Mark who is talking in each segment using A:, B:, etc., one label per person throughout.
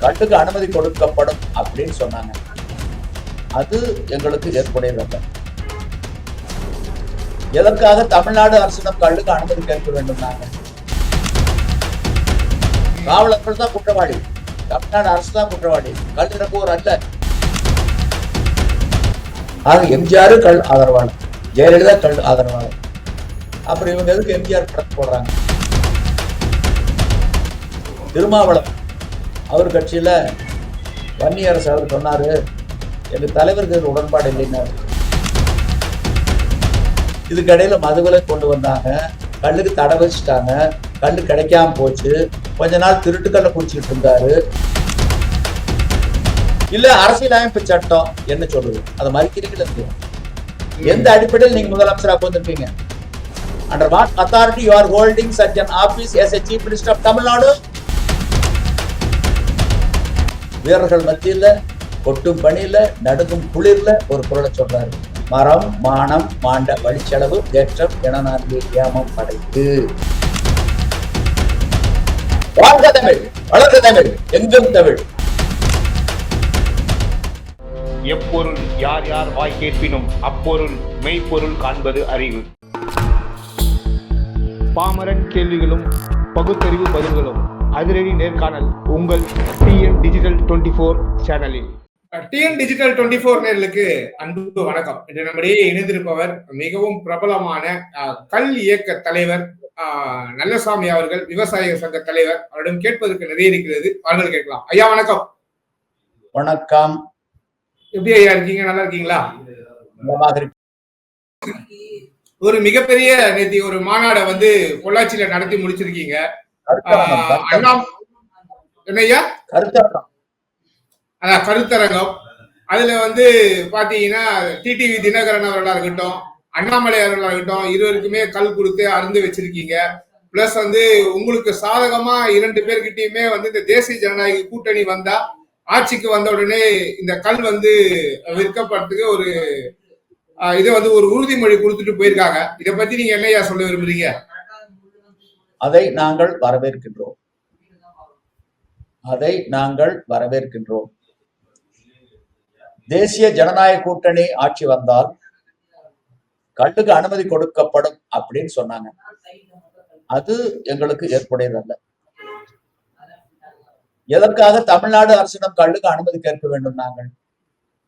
A: கல்லுக்கு அனுமதி கொடுக்கப்படும் அப்படின்னு சொன்னாங்க. அது எங்களுக்கு ஏற்புடையதல்ல. எதற்காக தமிழ்நாடு அரசிடம் கல்லுக்கு அனுமதி கேட்க வேண்டும்? காவலர்கள் தான் குற்றவாளி, தமிழ்நாடு அரசு தான் குற்றவாளி, கல் இறக்குவோர் அல்ல. ஆக எம்ஜிஆர் கல் ஆதரவாளர், ஜெயலலிதா கல் ஆதரவாளர். அப்புறம் இவங்க எதுக்கு எம்ஜிஆர் படத்தை போடுறாங்க? திருமாவளவன் அவர் கட்சியில வன்னியரசு அவர் சொன்னாரு, எங்க தலைவருக்கு உடன்பாடு இல்லைன்னு. இதுக்கடையில மதுவிலை கொண்டு வந்தாங்க, கல்லுக்கு தடை வச்சுட்டாங்க, கல்லு கிடைக்காம போச்சு. கொஞ்ச நாள் திருட்டுக்கல்ல குடிச்சுக்கிட்டு இருந்தாரு. இல்ல அரசியலமைப்பு சட்டம் என்ன சொல்லுது? அதை மறுக்கிறீங்களா? எந்த அடிப்படையில் நீங்க முதலமைச்சராக வந்திருக்கீங்க? Under what authority you are holding such an office as a chief minister of Tamil Nadu? வீரர்கள் மத்தியில கொட்டும் பணியில நடுங்கும் குளிர்ல ஒரு குரலை சொல்றாரு, மரம் மானம் மாண்ட வழிச்செலவு ஏற்றம் என நான் ஏமம் படைத்து. வாழ்க தமிழ், வளர்க தமிழ், எங்கும் தமிழ்.
B: எப்பொருள் யார் யார் வாய் கேட்பினும் அப்பொருள் மெய்ப்பொருள் காண்பது அறிவு. பாமரன் கேள்விகளும் பகுத்தறிவு பதில்களும் அதிரடி நேர்காணல் உங்கள் டிஎன் டிஜிட்டல் 24 சேனலில்.
C: டிஎன் டிஜிட்டல் 24 நேர்களுக்கு அன்பு வணக்கம். இன்று நம்மிடையே இணைந்திருப்பவர் மிகவும் பிரபலமான கல் இயக்க தலைவர் நல்லசாமி அவர்கள், விவசாய சங்க தலைவர். அவரிடம் கேட்பதற்கு நிறைய இருக்கிறது, அவர்கள் கேட்கலாம். ஐயா வணக்கம்.
A: வணக்கம்.
C: எப்படி ஐயா இருக்கீங்க? நல்லா இருக்கீங்களா? ஒரு மிகப்பெரிய நேற்று ஒரு மாநாடை வந்து பொள்ளாச்சியில நடத்தி முடிச்சிருக்கீங்க. என்னையா அதான் கருத்தரங்கம். அதுல வந்து பாத்தீங்கன்னா டிடிவி தினகரன் அவர்களா இருக்கட்டும், அண்ணாமலை அவர்களா இருக்கட்டும், இருவருக்குமே கல் கொடுத்து அருந்து வச்சிருக்கீங்க. பிளஸ் வந்து உங்களுக்கு சாதகமா 2 பேர்கிட்டயுமே வந்து இந்த தேசிய ஜனநாயக கூட்டணி வந்தா, ஆட்சிக்கு வந்த உடனே இந்த கல் வந்து விற்கப்படுறதுக்கு ஒரு இதை வந்து ஒரு உறுதிமொழி கொடுத்துட்டு போயிருக்காங்க. இதை பத்தி நீங்க என்னையா சொல்ல விரும்புறீங்க?
A: அதை நாங்கள் வரவேற்கின்றோம், அதை நாங்கள் வரவேற்கின்றோம். தேசிய ஜனநாயக கூட்டணி ஆட்சி வந்தால் கல்லுக்கு அனுமதி கொடுக்கப்படும் அப்படின்னு சொன்னாங்க. அது எங்களுக்கு ஏற்புடையதல்ல. எதற்காக தமிழ்நாடு அரசிடம் கல்லுக்கு அனுமதி கேட்க வேண்டும்? நாங்கள்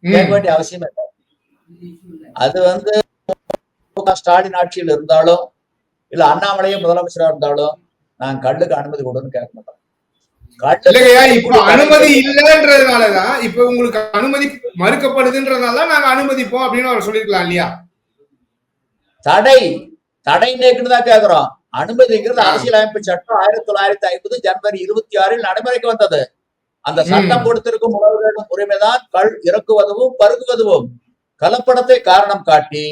A: கேட்க வேண்டிய அவசியம் இல்லை. அது வந்து ஸ்டாலின் ஆட்சியில் இருந்தாலும் இல்ல அண்ணாமலையே முதலமைச்சரா இருந்தாலும் நாங்க கல்லுக்கு அனுமதி கொடுன்னு கேட்க மாட்டோம்.
C: இப்ப அனுமதி இல்லைன்றதுனாலதான், இப்ப உங்களுக்கு அனுமதி மறுக்கப்படுதுன்றதுனால நாங்க அனுமதிப்போம் அப்படின்னு அவர் சொல்லிருக்கலாம் இல்லையா?
A: தடை நீக்குன்னு தான் கேக்குறோம். அனுமதிங்கிறது அரசியலமைப்பு சட்டம் 1950 ஜனவரி 26 நடைமுறைக்கு வந்தது. அந்த சட்டம் கொடுத்திருக்கும் உரிமைதான் கல் இறக்குவதும் பருகுவதும். கலப்படத்தை காரணம் காட்டி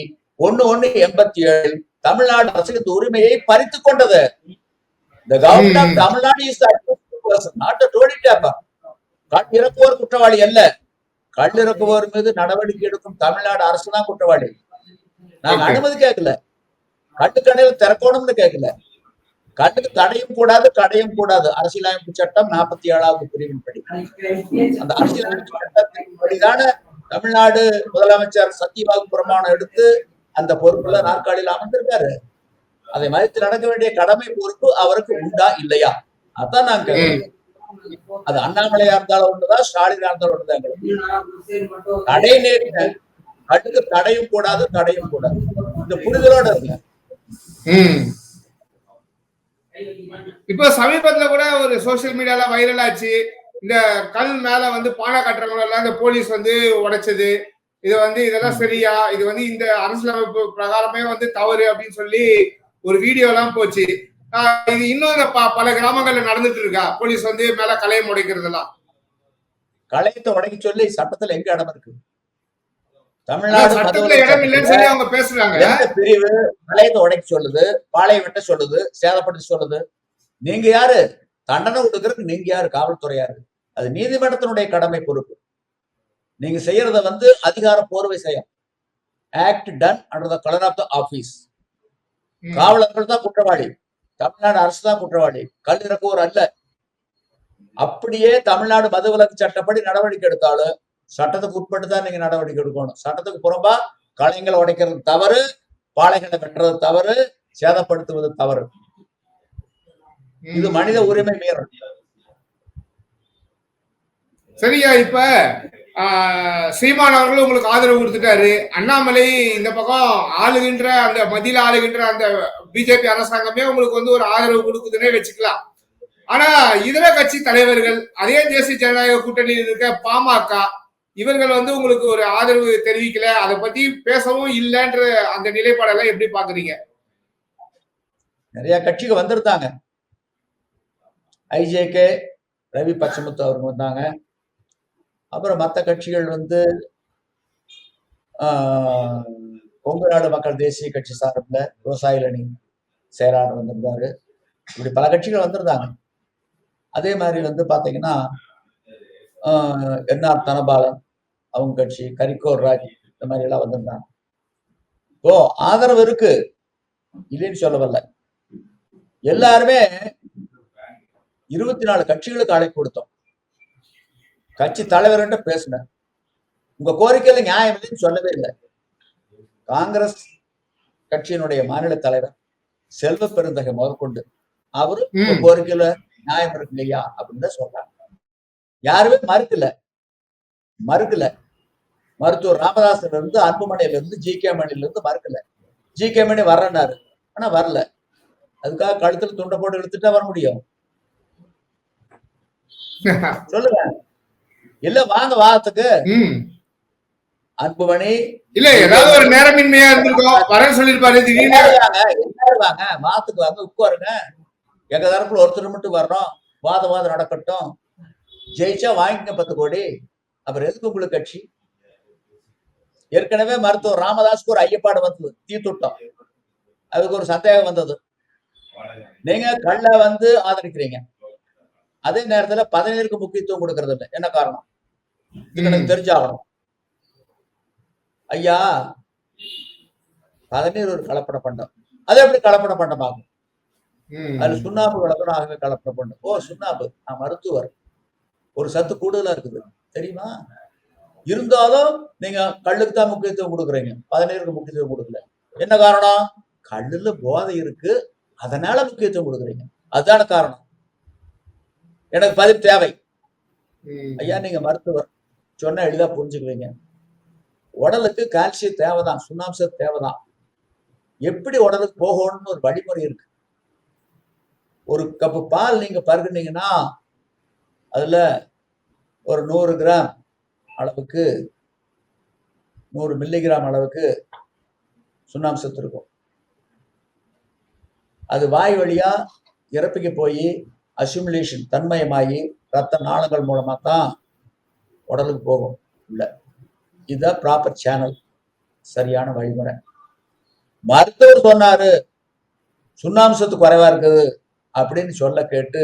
A: 1/1/87 தமிழ்நாடு அரசு இந்த உரிமையை பறித்துக் கொண்டது. The government of Tamil Nadu is the accused person, not the toady tapper. கல் இறக்குவோர் குற்றவாளி அல்ல. கல் இறக்குவோர் மீது நடவடிக்கை எடுக்கும் தமிழ்நாடு அரசு தான் குற்றவாளி. நாங்க அனுமதி கேட்கல, கட்டுக்கடையில் திறக்கணும்னு கேட்கல. கட்டுக்கு தடையும் கூடாது, கடையும் கூடாது. அரசியலமைப்பு சட்டம் 47வது பிரிவின் படி, அந்த அரசியலமைப்பு சட்டத்தின் படிதான தமிழ்நாடு முதலமைச்சர் சத்தியவாக்கு பிரமாணம் எடுத்து அந்த பொறுப்புல நாற்காலியில் அமர்ந்திருக்காரு. அதை மதித்து நடக்க வேண்டிய கடமை பொறுப்பு அவருக்கு உண்டா இல்லையா? அதான் நாங்க அது அண்ணாமலையா இருந்தாலும் ஒண்ணுதான், ஸ்டாலினா இருந்தாலும் ஒண்ணுதான். தடை நேர்ந்த கட்டுக்கு தடையும் கூடாது, தடையும் கூடாது. இந்த புரிதலோட இருங்க.
C: இப்ப சமீபத்துல கூட ஒரு சோசியல் மீடியால வைரல் ஆச்சு. இந்த கல் மேல வந்து பானை கட்டுறவங்க எல்லாம் இந்த போலீஸ் வந்து உடைச்சது. இது வந்து இதெல்லாம் சரியா? இது வந்து இந்த அரசியலமைப்பு பிரகாரமே வந்து தவறு அப்படின்னு சொல்லி ஒரு வீடியோ எல்லாம் போச்சு. இது இன்னும் பல கிராமங்கள்ல நடந்துட்டு இருக்கா? போலீஸ் வந்து மேல கலையை உடைக்கிறதெல்லாம்.
A: கலையத்தை உடைக்க சொல்லி சட்டத்துல எங்க இடம் இருக்கு? தமிழ்நாடு
C: அவங்க பேசுறாங்க.
A: பிரிவு கலையத்தை உடைக்க சொல்லுது, பாளைய வெட்ட சொல்லுது, சேதப்படுத்த சொல்லுது. நீங்க யாரு? தண்டனை கொடுக்கறதுக்கு நீங்க யாரு? காவல்துறை யாரு? அது நீதிமன்றத்தினுடைய கடமை பொறுப்பு. நீங்க செய்யறத வந்து அதிகார போர்வை செய்யும். Act done under the colour of the office. காவலர்கள் தான் குற்றவாளி, தமிழ்நாடு அரசு தான் குற்றவாளி, கல் இறக்குவோர் அல்ல. அப்படியே தமிழ்நாடு மதுவிலக்கு சட்டப்படி நடவடிக்கை எடுத்தாலும் சட்டத்துக்கு உட்பட்டு தான் நீங்க நடவடிக்கை எடுக்கணும். சட்டத்துக்கு புறம்பா களைங்களை உடைக்கிறது தவறு, பாளைகளை வெட்டுறது தவறு, சேதப்படுத்துவது தவறு. இது மனித உரிமை மீறல்.
C: சரியா? இப்ப சீமான் அவர்களும் உங்களுக்கு ஆதரவு கொடுத்துட்டாரு. அண்ணாமலை இந்த பக்கம் ஆளுகின்ற அந்த மத்தியில ஆளுகின்ற அந்த பிஜேபி அரசாங்கமே உங்களுக்கு வந்து ஒரு ஆதரவு கொடுக்குதுன்னே வச்சுக்கலாம். ஆனா இதர கட்சி தலைவர்கள், அதே தேசிய ஜனநாயக கூட்டணியில் இருக்க பாமக, இவர்கள் வந்து உங்களுக்கு ஒரு ஆதரவு தெரிவிக்கல, அதை பத்தி பேசவும் இல்லைன்ற அந்த நிலைப்பாடெல்லாம் எப்படி பாக்குறீங்க?
A: நிறைய கட்சிகள் வந்திருந்தாங்க. ஐஜேகே ரவி பச்சமுத்து அவங்க வந்தாங்க. அப்புறம் மற்ற கட்சிகள் வந்து கொங்கு நாடு மக்கள் தேசிய கட்சி சார்பில் விவசாயிகள் அணி செயலாளர் வந்திருந்தாரு. இப்படி பல கட்சிகள் வந்திருந்தாங்க. அதே மாதிரி வந்து பாத்தீங்கன்னா என்ஆர் தனபாலன் அவங்க கட்சி, கரிகோர் ராஜ், இந்த மாதிரி எல்லாம் வந்திருந்தாங்க. இப்போ ஆதரவு இருக்கு, இல்லைன்னு சொல்லவில்லை. எல்லாருமே 24 கட்சிகளுக்கு அழைப்பு கொடுத்தோம். கட்சி தலைவர்கிட்ட பேசினேன். உங்க கோரிக்கையில நியாயம் இல்லைன்னு சொல்லவே இல்லை. காங்கிரஸ் கட்சியினுடைய மாநில தலைவர் செல்வ பெருந்தகை முதற்கொண்டு அவரு உங்க கோரிக்கையில நியாயம் இருக்கு இல்லையா அப்படின்னு தான் சொல்றாங்க. யாருமே மறுக்கல. மருத்துவர் ராமதாஸ்ல இருந்து, அன்புமணியில இருந்து, ஜி.கே. மணில இருந்து மறுக்கல. ஜி.கே. மணி வர்றனாரு, ஆனா வரல. அதுக்காக கழுத்துல துண்டை போட்டு இழுத்துட்டா வர முடியும்? சொல்லுங்க. இல்ல வாங்க வாதத்துக்கு. அன்புமணி
C: இல்ல ஏதாவது ஒரு நேரமின்மையா இருந்திருக்கும், வர சொல்லிருப்பாரு.
A: எல்லாரும் வாங்க, வாதத்துக்கு வாங்க, உட்காருங்க. எங்க தரப்புல ஒருத்தர் மட்டும் வர்றோம், வாதம் நடக்கட்டும். ஜெயிச்சா வாங்கிக்க 10 கோடி. அப்புறம் எதுக்கு உங்களுக்கு கட்சி? ஏற்கனவே மருத்துவர் ராமதாஸ்க்கு ஒரு ஐயப்பாடு வந்தது, தீத்துட்டம். அதுக்கு ஒரு சந்தேகம் வந்தது. நீங்க கள்ள வந்து ஆதரிக்கிறீங்க, அதே நேரத்துல 17க்கு முக்கியத்துவம் கொடுக்கறது இல்லை. என்ன காரணம்? இது எனக்கு தெரிஞ்சாகணும். ஐயா, 17 ஒரு கலப்பட பண்டம். அது எப்படி கலப்பட பண்டம் ஆகும்? அதுல சுண்ணாம்பு கலப்படம், ஆகவே கலப்பட பண்டம். ஓ சுண்ணாம்பு, நான் மருத்துவர், ஒரு சத்து கூடுதலா இருக்குது தெரியுமா? இருந்தாலும் நீங்க கல்லுக்கு தான் முக்கியத்துவம் கொடுக்குறீங்க, 17க்கு முக்கியத்துவம் கொடுக்கல. என்ன காரணம்? கல்லுல போதை இருக்கு, அதனால முக்கியத்துவம் கொடுக்குறீங்க. அதுதான காரணம். எனக்கு பதில் தேவை. ஐயா, நீங்க மருத்துவர், சொன்னா எளிதா புரிஞ்சுக்குவீங்க. உடலுக்கு கால்சியம் தேவைதான், சுண்ணாம்சம் தேவைதான். எப்படி உடலுக்கு போகணும்னு ஒரு வழிமுறை இருக்கு. ஒரு கப்பு பால் நீங்க பருகுனீங்கன்னா அதுல ஒரு 100 கிராம் அளவுக்கு, 100 மில்லிகிராம் அளவுக்கு சுண்ணாம்சத்து இருக்கும். அது வாய் வழியா இறப்பிக்கு போய் அசிமுலேஷன், தன்மயமாகி ரத்த நாளங்கள் மூலமா தான் உடலுக்கு போகும். இல்ல, இதுதான் ப்ராப்பர் சேனல், சரியான வழிமுறை. மருத்துவர் சொன்னாரு சுண்ணாம்சத்து குறைவா இருக்குது அப்படின்னு சொல்ல கேட்டு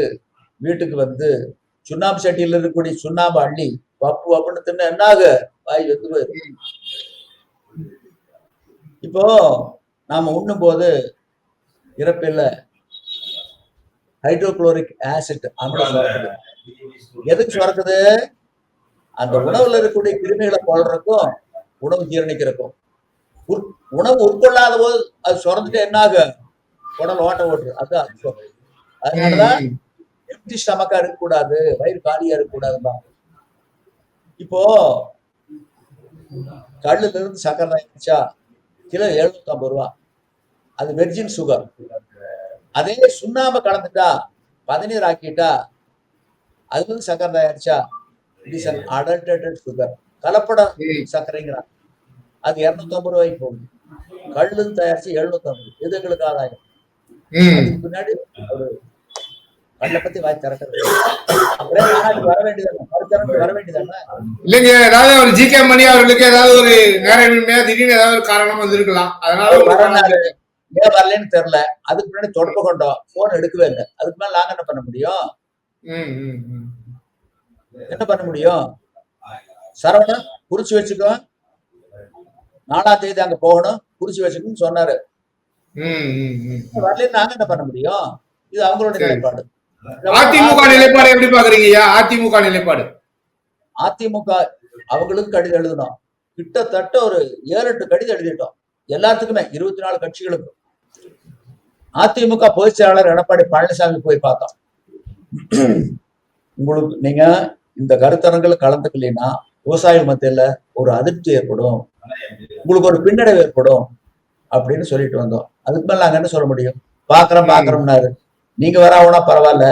A: வீட்டுக்கு வந்து சுண்ணாம்பு சட்டியில் இருக்கக்கூடிய சுண்ணாம்பு அள்ளி வப்பு வப்புன்னு தின்ன என்னாக வாய் வெந்து போயிரு. இப்போ நாம உண்ணும் போது இறப்பில்ல ஹைட்ரோகுளோரிக் ஆசிட் அமிலம் சுரக்குது. எதுக்கு சுரக்குது? அந்த உணவுல இருக்கக்கூடிய கிருமிகளை கொள்றதுக்கும் உணவு ஜீரணிக்கிறதுக்கும். உணவு உட்கொள்ளாத போது அது சுரந்துட்டு என்னாக உடல் ஓட்ட ஓட்டுரு. அதுதான். அதனாலதான் எம்டி ஸ்டமக்கா இருக்கக்கூடாது, வயிறு காலியா இருக்கக்கூடாதுப்பா. இப்போ கல்லுல இருந்து சக்கரை தயாரிச்சா கிலோ 750 ரூபா, அது வெர்ஜின் சுகர். அதே சுண்ணாம்பு கலந்துட்டா, 17 ஆக்கிட்டா, அதுல இருந்து சக்கரை தயாரிச்சா it is an adulterated sugar, கலப்பட சர்க்கரைங்கிறாங்க. அது 250 ரூபாய்க்கு போகுது. கல்லு தயாரிச்சு 750. இது எங்களுக்கு ஆதாயம். அதுக்கு பின்னாடி ஒரு கல்லை பத்தி வாய் திறக்கிறது வர வேண்டியதானே, வர வேண்டியதானே.
C: இல்லைங்க, ஏதாவது ஒரு ஜி.கே. மணி அவர்களுக்கு ஏதாவது ஒரு நேரமின்மையா திடீர்னு ஏதாவது ஒரு காரணம் வந்திருக்கலாம், அதனால
A: வரனாரு. ஏன் வரலன்னு தெரியல. அதுக்கு முன்னாடி தொடர்பு கொண்டோம், போன் எடுக்கவே இல்லை. அதுக்கு மேல நாங்க என்ன பண்ண முடியும்? என்ன பண்ண முடியும்? சரவணன் குறிச்சு வச்சுக்கோ, 4ஆம் தேதி அங்க போகணும், குறிச்சு வச்சுக்கணும்னு சொன்னாரு. வரலன்னு நாங்க என்ன பண்ண முடியும்? இது அவங்களோட நிலைப்பாடு.
C: அதிமுக நிலைப்பாடு எப்படி பாக்குறீங்கய்யா? அதிமுக நிலைப்பாடு
A: அதிமுக அவங்களுக்கு கடிதம் எழுதணும். கிட்டத்தட்ட ஒரு 7-8 கடிதம் எழுதிட்டோம் எல்லாத்துக்குமே, 24 கட்சிகளுக்கும். அதிமுக பொதுச் செயலாளர் எடப்பாடி பழனிசாமி போய் பார்த்தோம். உங்களுக்கு நீங்க இந்த கருத்தரங்கில் கலந்துக்கலைன்னா விவசாயிகள் மத்தியில ஒரு அதிர்ச்சி ஏற்படும், உங்களுக்கு ஒரு பின்னடைவு ஏற்படும் அப்படின்னு சொல்லிட்டு வந்தோம். அதுக்கு மேல நாங்க என்ன சொல்ல முடியும்? பாக்குறோம்னாரு. நீங்க வராவுனா பரவாயில்ல,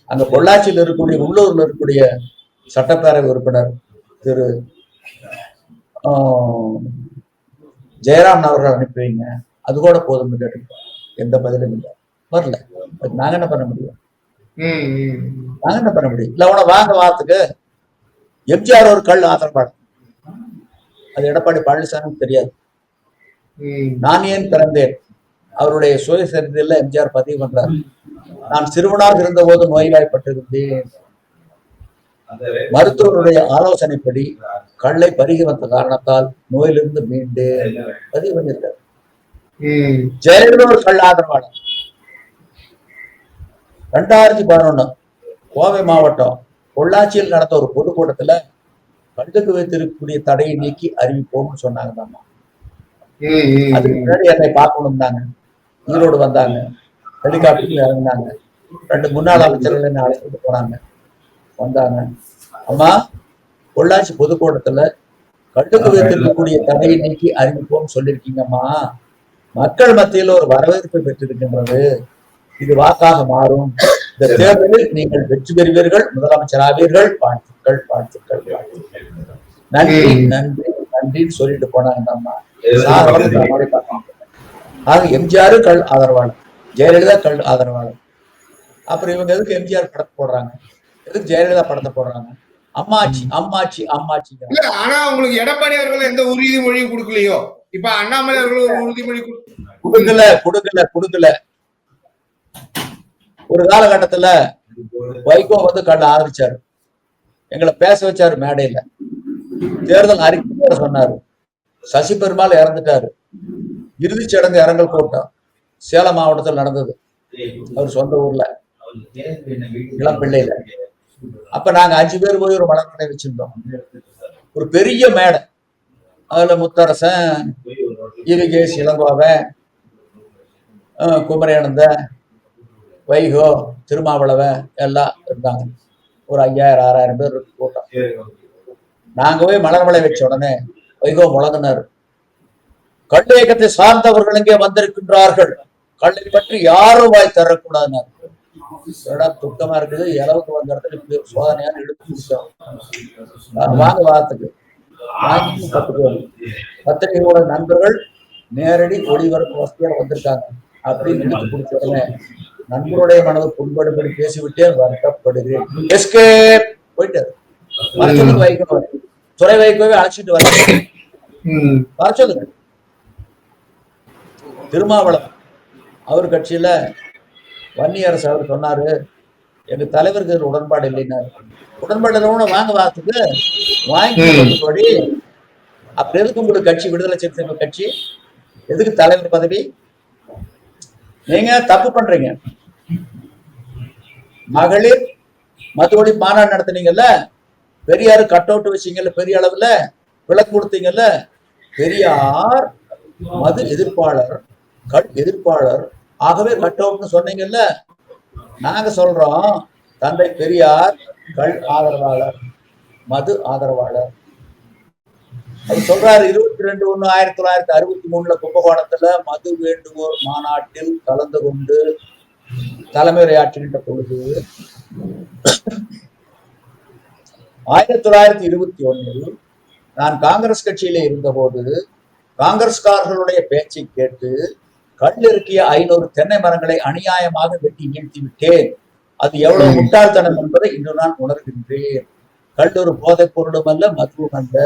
A: அங்க பொள்ளாச்சியில் இருக்கக்கூடிய உள்ளூர்ல இருக்கக்கூடிய சட்டப்பேரவை உறுப்பினர் திரு ஜெயராமன் அவர்கள் அனுப்பி வைங்க, அது கூட போதும்னு கேட்டுக்கிட்டோம். எந்த பதிலும் இல்லை, வரல. அதுக்கு நாங்க என்ன பண்ண முடியும்? நாங்க என்ன பண்ண முடியும்? இல்ல உன வாங்க வாரத்துக்கு எம்ஜிஆர் ஒரு கல் ஆதரவாளர், அது எடப்பாடி பழனிசாமி தெரியாது. நான் ஏன் பிறந்தேன் அவருடைய சுயசரிதையில எம்ஜிஆர் பதிவு பண்றாரு. நான் சிறுவனாக இருந்த போது நோய்வாய்ப்பட்டிருந்தேன், மருத்துவருடைய ஆலோசனைப்படி கல்லை பருகி வந்த காரணத்தால் நோயிலிருந்து மீண்டு பதிவு பண்ணியிருக்காரு. ஜெயலலிதா ஒரு கல் ஆதரவாளர். 2011 கோவை மாவட்டம் பொள்ளாச்சியில் நடந்த ஒரு பொதுக்கூட்டத்துல கல்லுக்கு வைத்திருக்கக்கூடிய தடையை நீக்கி அறிவிப்போம்னு சொன்னாங்க. அதுக்கு முன்னாடி என்னை பார்க்கணும்னாங்க, ஈரோடு வந்தாங்க, ஹெலிகாப்டர்ல இறங்கினாங்க. 2 முன்னாள் அமைச்சர்கள் என்ன அழைச்சிட்டு போனாங்க, வந்தாங்க. அம்மா, பொள்ளாச்சி பொதுக்கூட்டத்துல கல்லுக்கு வைத்திருக்கக்கூடிய தடையை நீக்கி அறிவிப்போம் சொல்லியிருக்கீங்கம்மா, மக்கள் மத்தியில் ஒரு வரவேற்பை பெற்றிருக்கின்றது, இது வாக்காக மாறும், இந்த தேர்தலில் நீங்கள் வெற்றி பெறுவீர்கள், முதலமைச்சர் ஆவீர்கள், வாழ்த்துக்கள் வாழ்த்துக்கள் வாழ்த்துக்கள், நன்றி நன்றி நன்றின்னு சொல்லிட்டு போனாங்க. அம்மா ஆக எம்ஜிஆர் கல் ஆதரவாளர், ஜெயலலிதா கல் ஆதரவாளர். அப்புறம் இவங்க எதுக்கு எம்ஜிஆர் படத்தை போடுறாங்க, எதுக்கு ஜெயலலிதா படத்தை போடுறாங்க? அம்மாச்சி அம்மாச்சி அம்மாச்சி.
C: ஆனா உங்களுக்கு எடப்பாடி அவர்கள் எந்த உறுதிமொழியும் கொடுக்கலையோ? இப்ப அண்ணாமலை அவர்கள் ஒரு உறுதிமொழி
A: கொடுக்கல. ஒரு காலகட்டத்துல வைகோ வந்து கல்ல ஆதரிச்சாரு, எங்களை பேச வச்சாரு மேடையில, தேர்தல் அறிக்கை சொன்னாரு. சசி பெருமாள் இறந்துட்டாரு, இறுதிச் சடங்கு இரங்கல் கூட்டம் சேலம் மாவட்டத்தில் நடந்தது, அவர் சொந்த ஊர்ல இளம்பிள்ளையில. அப்ப நாங்க 5 பேர் போய் ஒரு மலர்மலை வச்சிருந்தோம், ஒரு பெரிய மேடை. அதுல முத்தரசன், ஈவிகேஸ் இளங்கோவன், குமரேனந்த, வைகோ, திருமாவளவன் எல்லாம் இருந்தாங்க. ஒரு 5000-6000 பேர் கூட்டம். நாங்க போய் மலர்மலை வச்ச உடனே வைகோ முழங்கினார், கல் இயக்கத்தை சார்ந்தவர்கள் இங்கே வந்திருக்கின்றார்கள், கல்லை பற்றி யாரும் வாய் தரக்கூடாதுன்னாரு. துக்கமா இருக்குது, இளவுக்கு வந்த இடத்துல இப்படி ஒரு சோதனையான எடுத்து கொடுத்தோம். வாங்க வாரத்துக்கு வாங்கி பத்திரிகையோட நண்பர்கள் நேரடி ஒளிபரப்பு வசதியாக வந்திருக்காங்க அப்படின்னு எடுத்து கொடுத்த உடனே நண்பருடைய மனது புண்படும்படி பேசிவிட்டே வருத்தப்படுகிறேன், எஸ்கேப் போயிட்டாரு. வரச்சொல்லுங்க வைகோ, துறை வைகோவே அழைச்சிட்டு வர சொல்லுங்க. திருமாவளவன் அவர் கட்சியில வன்னியரசு அவர் சொன்னாரு, எங்க தலைவருக்கு உடன்பாடு இல்லைன்னாரு. உடன்பாடு இல்லைன்னு வாங்க வாரத்துக்கு வாங்கி அப்படி எதுக்கு உங்களுக்கு கட்சி, விடுதலை சிறுத்தைகள் கட்சி எதுக்கு தலைவர் பதவி? நீங்க தப்பு பண்றீங்க. மகளிர் மது ஒழிப்பு மாநாடு நடத்தினீங்கல்ல, பெரியாரு கட் அவுட் வச்சீங்கல்ல, பெரிய அளவுல விளக்கு கொடுத்தீங்கல்ல. பெரியார் மது எதிர்ப்பாளர், கல் எதிர்ப்பாளர், ஆகவே கட் அவுட்னு சொன்னீங்கல்ல. நாங்க சொல்றோம், தந்தை பெரியார் கல் ஆதரவாளர், மது ஆதரவாளர். அவர் சொல்றாரு, 22/1/1963 கும்பகோணத்துல மது வேண்டுவோர் மாநாட்டில் கலந்து கொண்டு தலைமையுரையாற்றுகின்ற பொழுது 1921 நான் காங்கிரஸ் கட்சியிலே இருந்தபோது காங்கிரஸ்காரர்களுடைய பேச்சை கேட்டு கல் இருக்கிய 500 தென்னை மரங்களை அநியாயமாக வெட்டி வீழ்த்தி விட்டேன். அது எவ்வளவு முட்டாள்தனம் என்பதை இன்று நான் உணர்கின்றேன். கல் ஒரு போதைப் பொருளும் அல்ல, மதுவும் அல்ல.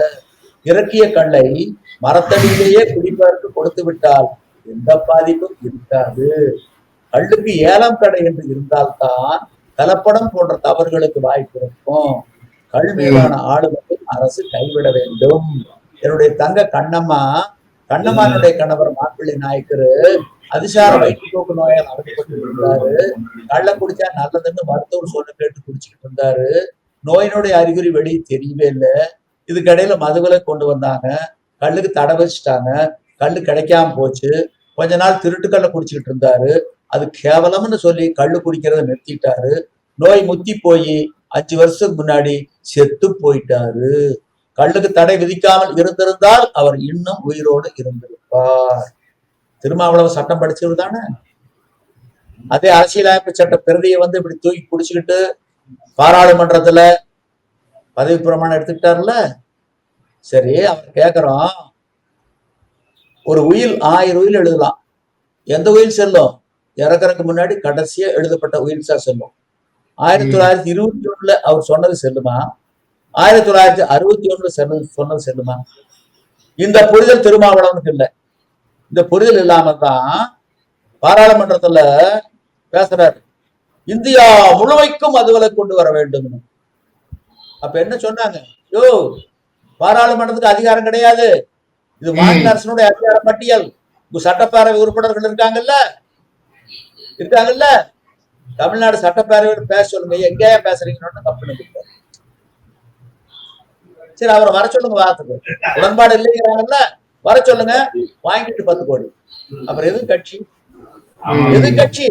A: இறக்கிய கல்லை மரத்தடியிலேயே குடிப்பதற்கு கொடுத்து விட்டால் எந்த பாதிப்பும் இருக்காது. கல்லுக்கு ஏலம் கடை என்று இருந்தால்தான் கலப்படம் போன்ற தவறுகளுக்கு வாய்ப்பு இருக்கும். கல் மீதான ஆளுமையை அரசு கைவிட வேண்டும். என்னுடைய தங்க கண்ணம்மானுடைய கணவர் மாப்பிள்ளை நாயக்கரு அதிசார வயிற்றுப்போக்கு நோயால் அவதிப்பட்டு இருந்தாரு. கள்ள குடிச்சா நல்லதுன்னு மருத்துவர் சொல்ல கேட்டு குடிச்சுக்கிட்டு இருந்தாரு. நோயினுடைய அறிகுறி வெளியே தெரியவே இல்லை. இதுக்கிடையில மதுவிலை கொண்டு வந்தாங்க, கல்லுக்கு தடை வச்சுட்டாங்க, கல்லு கிடைக்காம போச்சு. கொஞ்ச நாள் திருட்டுக்கல்ல குடிச்சுக்கிட்டு இருந்தாரு. அது கேவலம்னு சொல்லி கல்லு குடிக்கிறத நிறுத்திட்டாரு. நோய் முத்தி போய் 5 வருஷத்துக்கு முன்னாடி செத்து போயிட்டாரு. கல்லுக்கு தடை விதிக்காமல் இருந்திருந்தால் அவர் இன்னும் உயிரோடு இருந்திருப்பார். திருமாவளவன் சட்டம் படிச்சது தானே. அதே அரசியலமைப்பு சட்ட பிரதியை இப்படி தூக்கி குடிச்சுக்கிட்டு பாராளுமன்றத்துல பதவி பிரமாணம் எடுத்துக்கிட்டாருல்ல. சரி, அவர் கேக்குறோம், ஒரு உயில் 1000 உயில் எழுதலாம். எந்த உயில் செல்லும்? இறக்கறதுக்கு முன்னாடி கடைசியா எழுதப்பட்ட உயில் தான் செல்லும். 1921 அவர் சொன்னது செல்லுமா? 1961 சொன்னது செல்லுமா? இந்த புரிதல் திருமாவளவனுக்கு இல்லை. இந்த புரிதல் இல்லாம தான் பாராளுமன்றத்துல பேசுறாரு, இந்தியா முழுமைக்கும் மதுவிலை கொண்டு வர வேண்டும். அப்ப என்ன சொன்னாங்க? யோ, பாராளுமன்றத்துக்கு அதிகாரம் கிடையாது, இது மாநில அரசனுடைய அதிகார பட்டியல். சட்டப்பேரவை உறுப்பினர்கள் இருக்காங்கல்ல, தமிழ்நாடு சட்டப்பேரவையில் பேச சொல்லுங்க, எங்கேயா பேசுறீங்கன்னு கம்பெனி. சரி, அவரை வர சொல்லுங்க, வாரத்துக்கு உடன்பாடு இல்லைங்கிறாங்கல்ல, வர சொல்லுங்க, வாங்கிட்டு 10 கோடி. அப்புறம் எது கட்சி?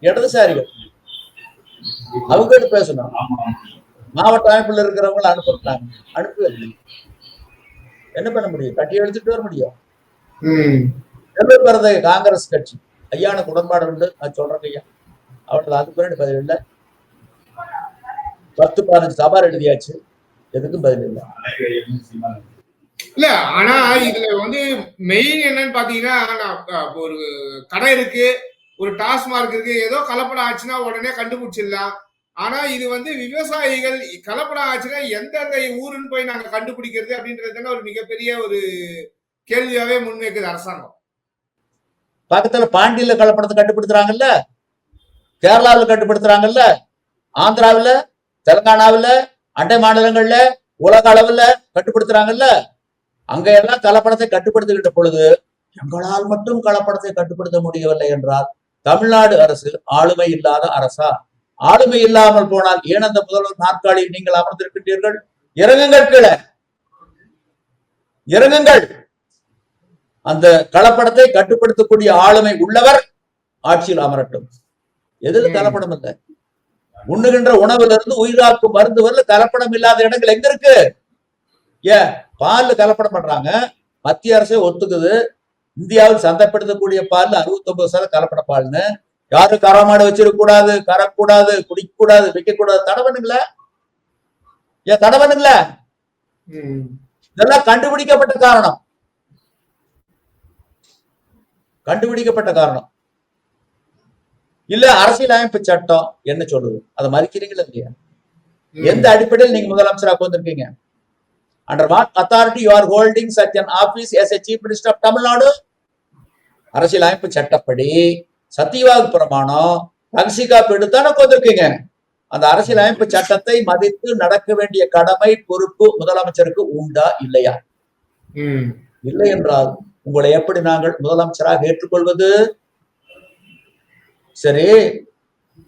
A: இடதுசாரிகள் அவங்க பேசணும். மாவட்ட அமைப்புல இருக்கிறவங்க அனுப்புறாங்க, அனுப்பி என்ன பண்ண முடியும்? கட்டி எடுத்துட்டு வர முடியும். காங்கிரஸ் கட்சி ஐயானுக்கு உடன்பாடு உண்டு, நான் சொல்றேன் ஐயா, அவர்கள் அதுக்கு பின்னாடி பதில் இல்லை. 10-15 சபார் எழுதியாச்சு, எதுக்கும் பதில் இல்லை.
C: இல்ல, ஆனா இதுல மெயின் என்னன்னு பாத்தீங்கன்னா, ஒரு கடை இருக்கு, ஒரு டாஸ்மார்க் இருக்கு, ஏதோ கலப்படம் ஆச்சுன்னா உடனே கண்டுபிடிச்சிடலாம். ஆனா இது விவசாயிகள் கலப்படம் ஆச்சுன்னா எந்தெந்த ஊருன்னு போய் நாங்க கண்டுபிடிக்கிறது அப்படின்றது ஒரு மிகப்பெரிய ஒரு கேள்வியாவே முன்வைக்குது அரசாங்கம்.
A: பக்கத்துல பாண்டியில கலப்படத்தை கட்டுப்படுத்துறாங்கல்ல, கேரளாவில் கட்டுப்படுத்துறாங்கல்ல, ஆந்திராவில, தெலுங்கானாவில, அண்டை மாநிலங்கள்ல, உலக அளவுல கட்டுப்படுத்துறாங்கல்ல. அங்க எல்லாம் கலப்படத்தை கட்டுப்படுத்திக்கிட்ட பொழுது எங்களால் மட்டும் கலப்படத்தை கட்டுப்படுத்த முடியவில்லை என்றால் தமிழ்நாடு அரசு ஆளுமை இல்லாத அரசா? ஆளுமை இல்லாமல் போனால் ஏன் அந்த முதல்வர் நாற்காலியில் நீங்கள் அமர்ந்திருக்கின்றீர்கள்? இறங்குங்கள், கீழே இறங்குங்கள். அந்த கலப்படத்தை கட்டுப்படுத்தக்கூடிய ஆளுமை உள்ளவர் ஆட்சியில் அமரட்டும். எதில் கலப்படம் இல்லை? உண்ணுகின்ற உணவுல இருந்து உயிராக்கும் மருந்து வரல கலப்படம் இல்லாத இடங்கள் எங்க இருக்கு? ஏன் பால்ல கலப்படம் பண்றாங்க, மத்திய அரசே ஒத்துக்குது. இந்தியாவில் சந்தைப்படுத்தக்கூடிய பால் 69% கலப்பட பால்னு. யாரும் கரமாடு வச்சிருக்க கூடாது, கறக்கூடாது, குடிக்க கூடாது, விற்க கூடாது, தடை பண்ணுங்களா? ஏன் தடை பண்ணுங்களா? இதெல்லாம் கண்டுபிடிக்கப்பட்ட காரணம் இல்ல. அரசியலமைப்பு சட்டம் என்ன சொல்லுது? அதை மதிக்கிறீங்களா இல்லையா? எந்த அடிப்படையில் நீங்க முதலமைச்சராக வந்திருக்கீங்க? Under what authority you are holding such an office as a chief minister of Tamil Nadu? அரசியலமைப்பு சட்டப்படி சத்தியவாத பிரமாணம் ரகசிய எடுத்தானே வந்திருக்கீங்க. அந்த அரசியலமைப்பு சட்டத்தை மதித்து நடக்க வேண்டிய கடமை, பொறுப்பு முதலமைச்சருக்கு உண்டா இல்லையா? இல்லை என்றால் உங்களை எப்படி நாங்கள் முதலமைச்சராக ஏற்றுக்கொள்வது? சரி,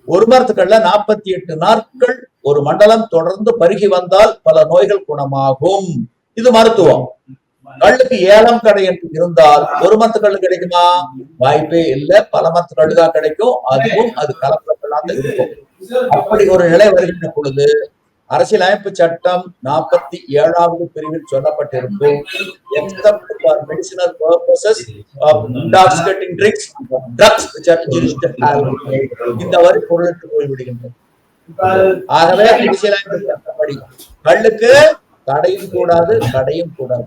A: ஒரு மரத்துக்கள்ல 48 நாட்கள் ஒரு மண்டலம் தொடர்ந்து பருகி வந்தால் பல நோய்கள் குணமாகும். இது மருத்துவம். கல்லுக்கு ஏலம் கடை என்று இருந்தால் ஒரு மரத்து கல்லு கிடைக்குமா? வாய்ப்பே இல்லை. பல மரத்து கல்லு தான் கிடைக்கும். அதுவும் அது கலப்படப்படாத இருக்கும். அப்படி ஒரு நிலை வருகின்ற பொழுது அரசியலமைப்பு சட்டம் 47வது பிரிவில் சொல்லப்பட்டிருக்கும், except for medicinal purposes of intoxicating drinks, drugs which are injurious to health, இந்த வரி பொருளுக்கு போய்விடுகின்றது. ஆகவே அரசியலமைப்பு சட்டப்படி கல்லுக்கு தடையும் கூடாது, கடையும் கூடாது.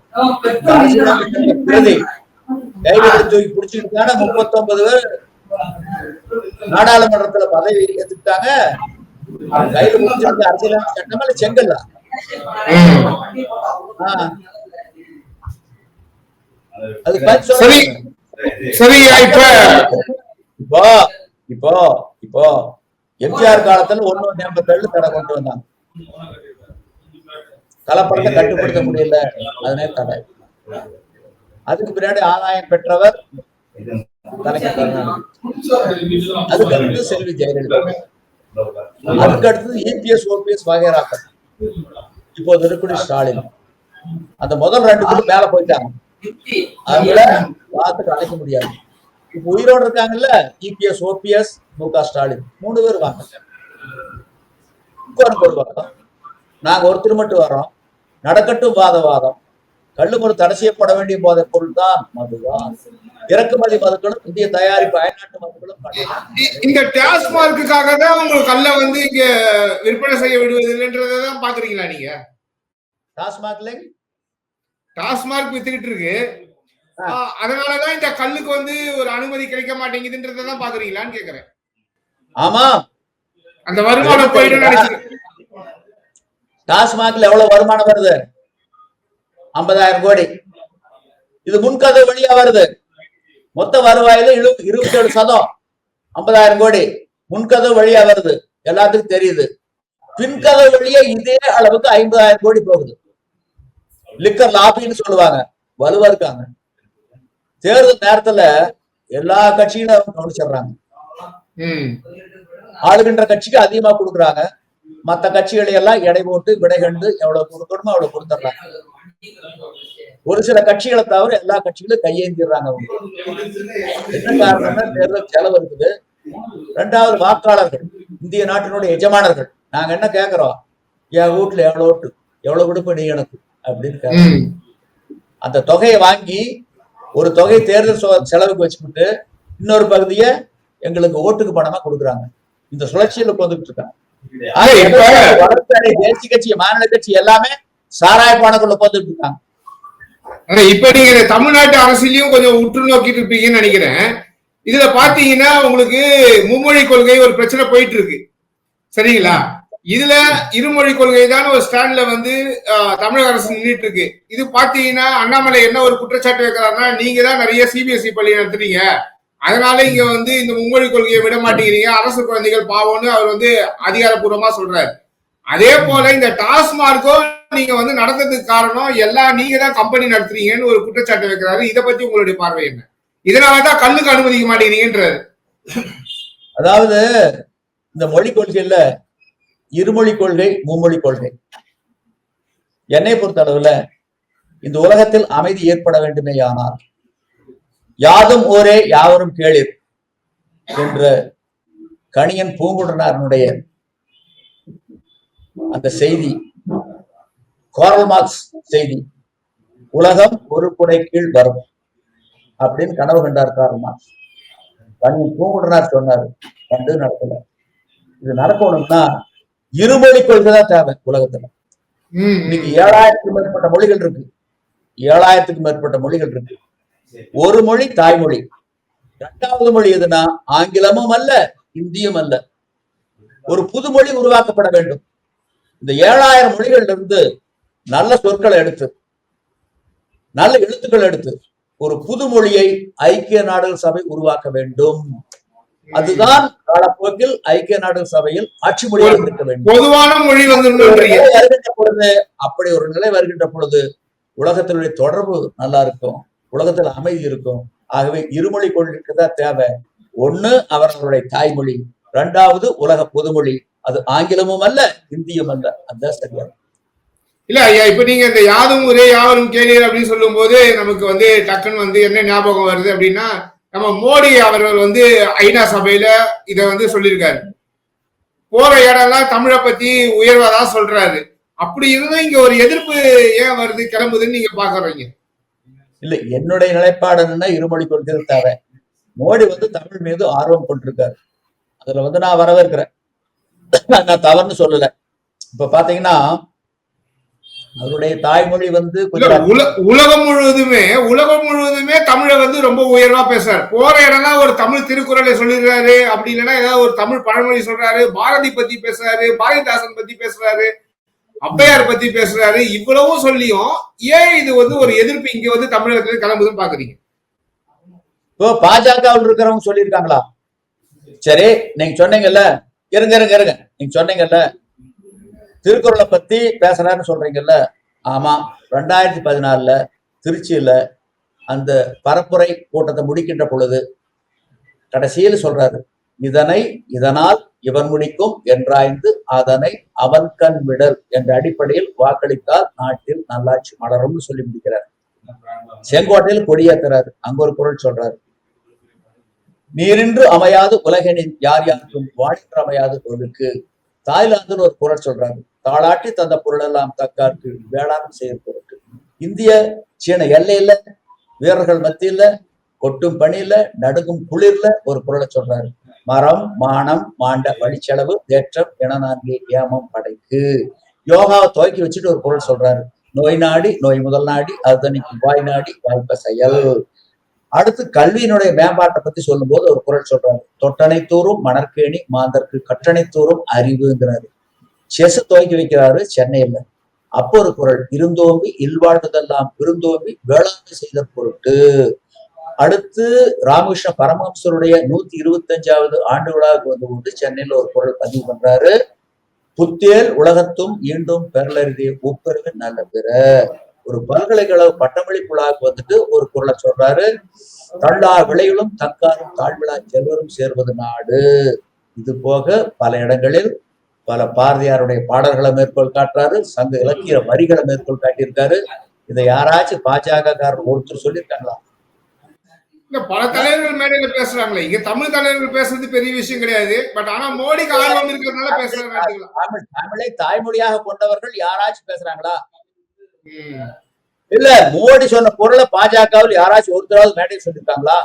A: கைவிட்டு தூக்கி பிடிச்சிட்டு 39 பேர் நாடாளுமன்றத்துல பதவி ஏத்துக்கிட்டாங்க. கையில முடிச்சிருந்த அரசியலமைப்பு சட்டமே செங்கல்ல. அது இப்போ எம்ஜிஆர் காலத்துல 187 தடை கொண்டு வந்தாங்க. கலப்படத்தை கட்டுப்படுத்த முடியல, அதனே தடை. அதுக்கு பின்னாடி ஆதாயம் பெற்றவர் கலைஞர் கருணாநிதி, அதுக்கு அடுத்து செல்வி ஜெயலலிதா, அதுக்கு அடுத்தது இபிஎஸ் ஓபிஎஸ் வகைராக்கள், இப்போது இருக்கக்கூடிய ஸ்டாலின். அந்த முதல் 2 பேரும் மேல போயிட்டாங்க, அவங்கள பார்த்துட்டு அழைக்க முடியாது. இப்ப உயிரோடு இருக்காங்கல்ல இபிஎஸ் ஓபிஎஸ் முக ஸ்டாலின் 3 பேர் வாங்க. ஒரு பக்கம் நாங்க ஒருத்தர் மட்டும் வரோம், நடக்கட்டும் வாதவாதம். கள்ளும் ஒரு தடை செய்யப்பட வேண்டிய போதைப் பொருள் தான் மதுதான். இறக்குமதி மதுக்களும் இந்திய தயாரிப்பு அயல்நாட்டு மதுக்களும்.
C: இந்த டாஸ்மார்க்குக்காக தான் உங்களுக்கு கல்ல வந்து இங்க விற்பனை செய்ய விடுவதில்லைன்றதான் பாக்குறீங்களா நீங்க? டாஸ்மார்க் வித்துக்கிட்டு இருக்கு, அதனாலதான் இந்த கல்லுக்கு வந்து ஒரு அனுமதி கிடைக்க மாட்டேங்குதுன்றதான் பாக்குறீங்களான்னு கேக்குறேன்.
A: ஆமா,
C: அந்த வருமானம் போயிடும் நினைச்சு.
A: டாஸ்மாக்ல எவ்வளவு வருமானம் வருது? 50,000 கோடி. இது முன்கதவு வழியா வருது. மொத்த வருவாயில 27% 50,000 கோடி முன்கதவு வழியா வருது, எல்லாத்துக்கும் தெரியுது. பின்கதவு வழியா இதே அளவுக்கு 50,000 கோடி போகுது. லிக்கர் லாபின்னு சொல்லுவாங்க, வலுவா இருக்காங்க. தேர்தல் நேரத்துல எல்லா கட்சிகளும் கவனிச்சிடுறாங்க. ஆளுகின்ற கட்சிக்கு அதிகமா கொடுக்குறாங்க, மற்ற கட்சிகளை எல்லாம் எடை போட்டு விடை கண்டு எவ்வளவு கொடுக்கணுமோ அவ்வளவு கொடுத்துட்றாங்க. ஒரு சில கட்சிகளை தவிர எல்லா கட்சிகளும் கையேந்திடுறாங்க. என்ன காரணம்னா தேர்தல் செலவு இருக்குது. 2வது வாக்காளர்கள், இந்திய நாட்டினுடைய எஜமானர்கள். நாங்க என்ன கேட்கிறோம்? என் வீட்டுல எவ்வளவு ஓட்டு, எவ்வளவு கொடுப்ப நீ எனக்கு அப்படின்னு கேட்கிறோம். அந்த தொகையை வாங்கி ஒரு தொகை தேர்தல் செலவுக்கு வச்சுக்கிட்டு இன்னொரு பகுதியை எங்களுக்கு ஓட்டுக்கு பணமா கொடுக்குறாங்க. இந்த சுழற்சியில வந்துட்டு இருக்காங்க. தேசிய கட்சி, மாநில கட்சி எல்லாமே சாராய பணக்குள்ள போந்துட்டு இருக்காங்க.
C: இப்ப நீங்க தமிழ்நாட்டு அரசியலையும் கொஞ்சம் உற்று நோக்கிட்டு இருப்பீங்கன்னு நினைக்கிறேன். இதுல பாத்தீங்கன்னா உங்களுக்கு மும்மொழி கொள்கை ஒரு பிரச்சனை போயிட்டு இருக்கு, சரிங்களா? இதுல இருமொழி கொள்கை தான் ஒரு ஸ்டாண்ட்ல வந்து தமிழக அரசு நின்றுட்டு இருக்கு. இது பாத்தீங்கன்னா அண்ணாமலை என்ன ஒரு குற்றச்சாட்டு வைக்கிறாருன்னா, நீங்க தான் நிறைய சிபிஎஸ்இ பள்ளி நடத்துறீங்க, அதனால இங்க வந்து இந்த மும்மொழி கொள்கையை விட மாட்டேங்கிறீங்க, அரசு குழந்தைகள் பாவம்னு அவர் வந்து அதிகாரப்பூர்வமா சொல்றாரு. அதே போல இந்த டாஸ்மார்க்கும் நீங்க வந்து நடந்ததுக்கு காரணம் எல்லாம் நீங்க தான் கம்பெனி நடத்துறீங்கன்னு ஒரு குற்றச்சாட்டு வைக்கிறாரு. இதை பத்தி உங்களுடைய பார்வை என்ன? இதனாலதான் கல்லுக்கு அனுமதிக்க மாட்டேங்கிறீங்கன்றாரு.
A: அதாவது இந்த மொழி கொள்கையில இருமொழி கொள்கை, மும்மொழி கொள்கை. என்னை பொறுத்த அளவுல இந்த உலகத்தில் அமைதி ஏற்பட வேண்டுமே ஆனால் யாதும் ஊரே யாவரும் கேளிர் என்ற கணியன் பூங்குன்றனாருடைய அந்த செய்தி, கார்ல் மார்க்ஸ் செய்தி, உலகம் ஒரு குடை கீழ் வரும் அப்படின்னு கனவு கண்டார் கார்ல் மார்க்ஸ். கணியன் பூங்குன்றனார் சொன்னாரு, கண்டு நடக்கல. இது நடக்கணும்னா இருமொழி கொள்கை தான் தேவை உலகத்துல. இன்னைக்கு 7000க்கும் மேற்பட்ட மொழிகள் இருக்கு, 7000க்கும் மேற்பட்ட மொழிகள் இருக்கு. ஒரு மொழி தாய்மொழி, 2வது மொழி எதுனா ஆங்கிலமும் அல்ல இந்தியும் அல்ல. ஒரு புது மொழி உருவாக்கப்பட வேண்டும். இந்த 7000 மொழிகள்ல இருந்து நல்ல சொற்களை எடுத்து, நல்ல எழுத்துக்கள் எடுத்து ஒரு புது மொழியை ஐக்கிய நாடுகள் சபை உருவாக்க வேண்டும். அதுதான் காலப்போக்கில் ஐக்கிய நாடுகள் சபையில் ஆட்சி மொழியாக இருக்க வேண்டும்.
C: பொதுவான மொழி வருகின்ற
A: பொழுது, அப்படி ஒரு நிலை வருகின்ற பொழுது உலகத்தினுடைய தொடர்பு நல்லா இருக்கும், உலகத்தில் அமைதி இருக்கும். ஆகவே இருமொழி கொள்கைக்கு தான் தேவை. ஒண்ணு அவர்களுடைய தாய்மொழி, 2வது உலக பொதுமொழி, அது ஆங்கிலமும் அல்ல இந்தியும் அல்ல. அதுதான் சரியா.
C: இல்ல ஐயா, இப்ப நீங்க இந்த யாதும் ஊரே யாவரும் கேளீர் அப்படின்னு சொல்லும் போது நமக்கு வந்து டக்குன்னு வந்து என்ன ஞாபகம் வருது அப்படின்னா, நம்ம மோடி அவர்கள் வந்து ஐநா சபையில இத வந்து சொல்லியிருக்காரு. போற இடம்லாம் தமிழை பத்தி உயர்வாதான் சொல்றாரு. அப்படி இருந்தும் இங்க ஒரு எதிர்ப்பு ஏன் வருது, கிளம்புதுன்னு நீங்க பாக்குறீங்க? இல்ல,
A: என்னுடைய நிலைப்பாடு என்னன்னா இருமொழி கொள்கை தேவை. மோடி வந்து தமிழ் மீது ஆர்வம் கொண்டிருக்காரு, அதுல வந்து நான் வரவேற்கிறேன், நான் தவறுன்னு சொல்லல. இப்ப பாத்தீங்கன்னா அவருடைய தாய்மொழி வந்து
C: உலகம் முழுவதுமே தமிழை வந்து ரொம்ப உயர்வா பேசுறாரு. போற இடம்லாம் ஒரு தமிழ் திருக்குறளை சொல்லிடுறாரு, அப்படி இல்லைன்னா ஏதாவது ஒரு தமிழ் பழமொழி சொல்றாரு, பாரதி பத்தி பேசுறாரு, பாரதிதாசன் பத்தி பேசுறாரு, ஔவையார் பத்தி பேசுறாரு. இவ்வளவும் சொல்லியும் ஏன் இது வந்து ஒரு எதிர்ப்பு இங்க வந்து தமிழகத்துல கிளம்புதுன்னு பாக்குறீங்க?
A: இப்போ பாஜகவில் இருக்கிறவங்க சொல்லியிருக்காங்களா? சரி, நீங்க சொன்னீங்கல்ல, இருங்க, நீங்க சொன்னீங்கல்ல திருக்குறளை பத்தி பேசுறாருன்னு சொல்றீங்கல்ல. ஆமா, 2014 திருச்சியில அந்த பரப்புரை கூட்டத்தை முடிக்கின்ற பொழுது கடைசியில் சொல்றாரு, இதனால் இவன் முடிக்கும் என்றாய்ந்து அதனை அவன் கண் விடல் என்ற அடிப்படையில் வாக்களித்தால் நாட்டில் நல்லாட்சி மலரும்னு சொல்லி முடிக்கிறார். செங்கோட்டையில் கொடியேற்றுறாரு. அங்க ஒரு குரல் சொல்றாரு, நீரின்று அமையாது உலகனின் யார் யாருக்கும் வானின்று அமையாது பொருளுக்கு. தாய்லாந்துன்னு ஒரு குரல் சொல்றாரு, தாளாட்டி தந்த பொருள் எல்லாம் தக்காருக்கு வேளாண் செய்ய பொருட்டு. இந்திய சீன எல்லையில வீரர்கள் மத்தியில கொட்டும் பணியில நடுங்கும் குளிர்ல ஒரு குரலை சொல்றாரு, மரம் மானம் மாண்ட வழிச்செலவு தேற்றம் என நான்கு ஏமம் படைக்கு. யோகாவை துவக்கி வச்சுட்டு ஒரு குரல் சொல்றாரு, நோய் நாடி நோய் முதல் நாடி அது தனிக்கு வாய் நாடி வாய்ப்ப செயல். அடுத்து கல்வியினுடைய மேம்பாட்டை பத்தி சொல்லும் போது ஒரு குரல் சொல்றாரு, தொட்டனை தூரும் மணற்கேணி மாந்தற்கு கற்றனை தூரும் அறிவுங்கிறாரு. செஸ் துவக்கி வைக்கிறாரு சென்னையில. அப்போ ஒரு குரல், இருந்தோம்பி இல்வாழ்வதெல்லாம் விருந்தோம்பி வேளாண்மை செய்த பொருட்டு. அடுத்து ராமகிருஷ்ண பரமஹம்சருடைய 125வது ஆண்டு விழாவுக்கு வந்து கொண்டு சென்னையில ஒரு குரல் பதிவு பண்றாரு, புத்தேல் உலகத்தும் ஈண்டும் பெறலறிதே ஒப்பெருகு நல்ல பிற. ஒரு பல்கலைக்கழக பட்டமளிப்பு விழாவுக்கு வந்துட்டு ஒரு குரலை சொல்றாரு, தள்ளா விளையிலும் தக்காரும் தாழ்விழா செல்வரும் சேர்வது நாடு. இது போக பல இடங்களில் பல பாரதியாருடைய பாடல்களை மேற்கோள் காட்டுறாரு, சங்க இலக்கிய வரிகளை மேற்கோள் காட்டியிருக்காரு. இதை யாராச்சும் பாஜக ஒருத்தர் சொல்லியிருக்காங்களா?
C: இல்ல, பல தலைவர்கள் மேடையில பேசுறாங்களே. இங்க தமிழ் தலைவர்கள் பேசுறது பெரிய விஷயம் கிடையாது. பட் ஆனா மோடிக்கு ஆர்வம் இருக்கிறதுனால பேசுறாங்க.
A: தமிழை தாய்மொழியாக கொண்டவர்கள் யாராச்சும் பேசுறாங்களா? இல்ல, மோடி சொன்ன குரலை பாஜகவில் யாராச்சும் ஒருத்தராவது மேடையில் சொல்லியிருக்காங்களா?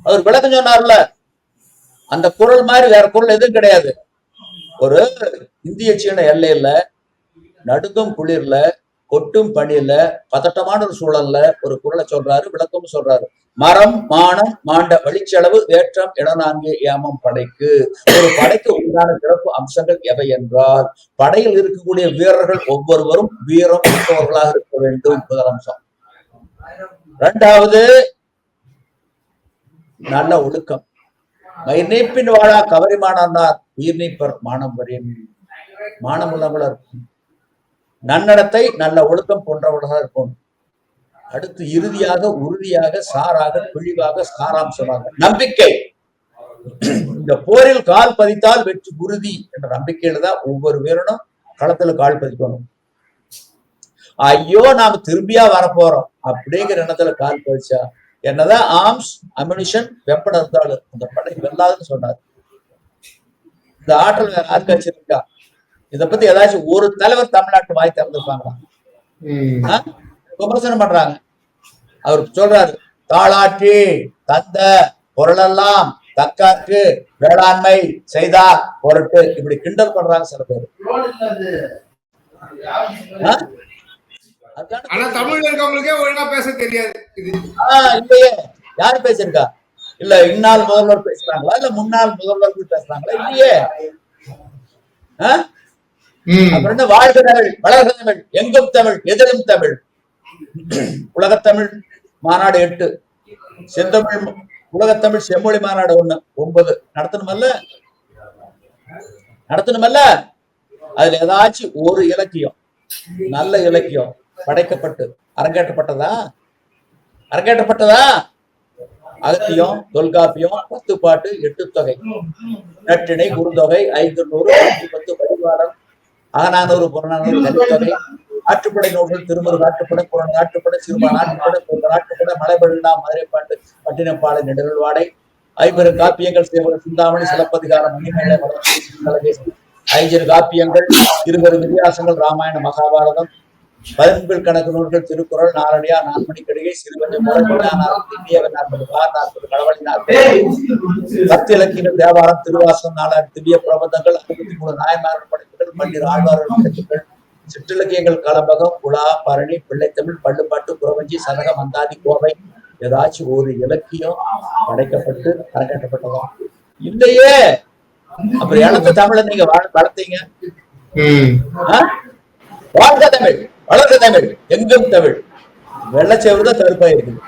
A: அவர் விளக்கம் சொன்னார்ல, அந்த குரல் மாதிரி வேற குரல் எதுவும் கிடையாது. ஒரு இந்திய சீன எல்லையில நடுங்கும் குளிர்ல கொட்டும் பணியில பதட்டமான ஒரு சூழல்ல ஒரு குரலை சொல்றாரு, விளக்கமும் சொல்றாரு, மரம் மானம் மாண்ட வழிச்செலவு ஏற்றம் என நான்கு ஏமம் படைக்கு. ஒரு படைக்கு உண்டான சிறப்பு அம்சங்கள் எவை என்றால், படையில் இருக்கக்கூடிய வீரர்கள் ஒவ்வொருவரும் வீரம் மிக்கவர்களாக இருக்க வேண்டும், முதல் அம்சம். இரண்டாவது, நல்ல ஒழுக்கம். மயிர் நீப்பின் வாழா கவரிமானார் உயிர் நீப்பர் மானம் வரின். மானம் உள்ளவர்களா இருக்கும், நன்னடத்தை நல்ல ஒழுக்கம் போன்றவர்களாக இருக்கும். அடுத்து இறுதியாக உறுதியாக சாராக பிழிவாக சாராம்சமாக நம்பிக்கை. இந்த போரில் கால் பதித்தால் வெற்றி உறுதி என்ற நம்பிக்கையில தான் ஒவ்வொரு வீரனும் களத்துல கால் பதிக்கணும். ஐயோ நாம திரும்பியா வரப்போறோம் அப்படிங்கிற எண்ணத்துல கால் பதிச்சா என்னதான் ஆர்ம்ஸ் அம்யூனிஷன் வெப்பன் இருந்தாலும் அந்த படை வெல்லாதுன்னு சொன்னார். இந்த ஆற்றல் வேற யாருக்காச்சும் இருக்கா? இதை பத்தி ஏதாச்சும் ஒரு தலைவர் தமிழ்நாட்டு வாய் திறந்துருப்பாங்களா? விமர்சனம் பண்றாங்க. அவர் சொல்றாரு, தாளாற்றி தந்த பொருளெல்லாம் தக்காற்று வேளாண்மை செய்தார் பொருட்டு. இப்படி கிண்டல் பண்றாங்க சில பேர்.
C: ஆனா தமிழ்ல இருக்கவங்களுக்கே ஒழுங்கா பேச தெரியாது.
A: இல்லையே, யாரு பேசிருக்கா? இல்ல இந்நாள் முதல்வர் பேசுறாங்களா? இல்ல முன்னாள் முதல்வர்கள் பேசுறாங்களா? இல்லையே. அப்புறம் என்ன, வாழ்க தமிழ் வளர்க தமிழ் எங்கும் தமிழ் எதிலும் தமிழ். உலகத்தமிழ் மாநாடு 8, செந்தமிழ் உலகத்தமிழ் செம்மொழி மாநாடு 1, 9 நடத்தணுமல்ல. அதுல ஏதாச்சும் ஒரு இலக்கியம், நல்ல இலக்கியம் படைக்கப்பட்டு அரங்கேற்றப்பட்டதா? அகத்தியம், தொல்காப்பியம், 10 பாட்டு, 8 தொகை, நற்றிணை, குறுந்தொகை, 500, 10 வழிபாடம், அகநானூறு, புறநானூறு, கலித்தொகை, ஆற்றுப்படை நூல்கள், திருமுருக ஆற்றுப்படை, குரல் ஆற்றுப்படை, சிறுபான் ஆற்றுப்படை, பொருள் ஆற்றுப்படை, மலைபடுனா, மதுரைப்பாட்டு, பட்டினப்பாலை, நெடுவாடை, 50 காப்பியங்கள், சேவல் சிந்தாமணி, சிலப்பதிகாரம், மணிமேளை, மலர்கேசி, 5 காப்பியங்கள், 20 வித்தியாசங்கள், ராமாயண மகாபாரதம், 15 கணக்கு நூல்கள், திருக்குறள், நாலடியா, 4 மணிக்கடிகை, சிறுவஞ்ச முறையான 40 கடவுளி 40, 10 இலக்கியங்கள், தேவாரம், திருவாசகம், 4 திவ்ய பிரபந்தங்கள், 63 நாயன்மார்கள் படைப்புகள், 12 ஆழ்வார்கள் படைப்புகள், சிற்றிலக்கியங்கள், கலம்பகம், உலா, பரணி, பிள்ளைத்தமிழ், பள்ளுப்பாட்டு, குறவஞ்சி, சதகம், அந்தாதி, கோவை, ஏதாச்சும் ஒரு இலக்கியம் படைக்கப்பட்டு அரங்கேற்றப்பட்டதா? இல்லையே. அப்புறம் இழந்த தமிழை நீங்க வளர்த்தீங்க. வாழ்க தமிழ் வளர்க தமிழ் எங்கும் தமிழ். வெள்ளச்சேவரு தான் தடுப்பா இருக்குது.